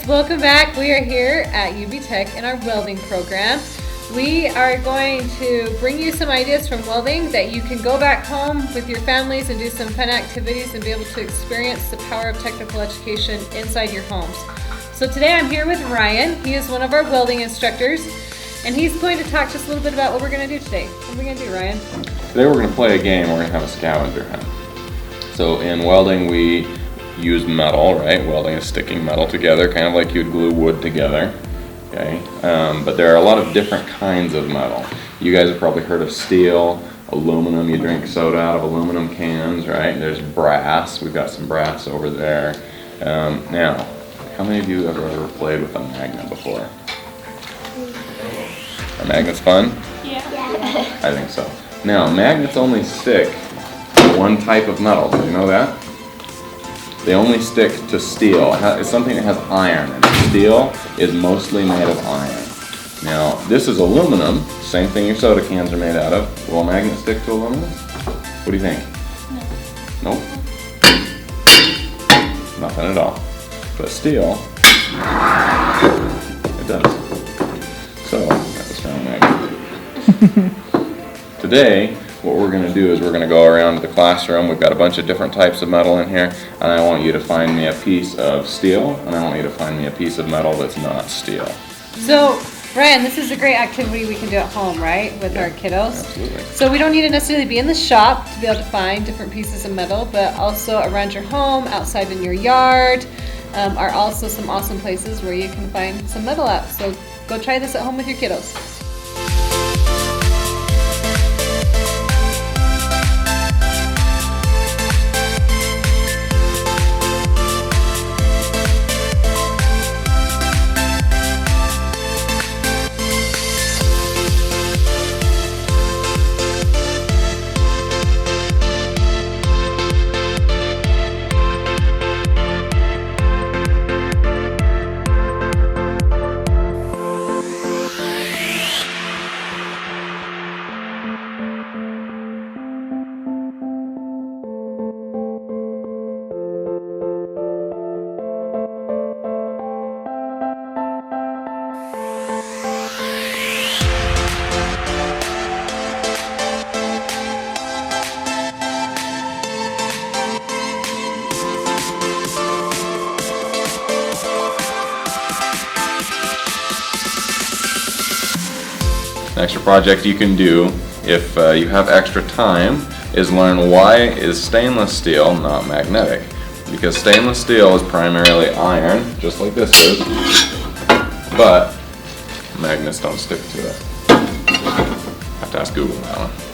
welcome back. We are here at UBTech in our welding program. We are going to bring you some ideas from welding that you can go back home with your families and do some fun activities and be able to experience the power of technical education inside your homes. So today I'm here with Ryan. He is one of our welding instructors, and he's going to talk to us a little bit about what we're going to do today. What are we going to do, Ryan? Today we're going to play a game. We're going to have a scavenger hunt. So in welding we use metal, right? Welding is sticking metal together, kind of like you'd glue wood together. Okay, but there are a lot of different kinds of metal. You guys have probably heard of steel, aluminum. You drink soda out of aluminum cans, right? There's brass. We've got some brass over there. Now, how many of you have ever played with a magnet before? Are magnets fun? Yeah. I think so. Now, magnets only stick to one type of metal. Did you know that? They only stick to steel. It's something that has iron in it. Steel is mostly made of iron. Now, this is aluminum, same thing your soda cans are made out of. Will a magnet stick to aluminum? What do you think? No. Nope. Nothing at all. But steel, it does. So, that's a strong magnet. Today, what we're going to do is we're going to go around the classroom. We've got a bunch of different types of metal in here, and I want you to find me a piece of steel, and I want you to find me a piece of metal that's not steel. So, Ryan, this is a great activity we can do at home, right, with our kiddos? Absolutely. So we don't need to necessarily be in the shop to be able to find different pieces of metal, but also around your home, outside in your yard, are also some awesome places where you can find some metal at. So go try this at home with your kiddos. An extra project you can do if you have extra time is learn why is stainless steel not magnetic. Because stainless steel is primarily iron, just like this is, but magnets don't stick to it. Have to ask Google that one.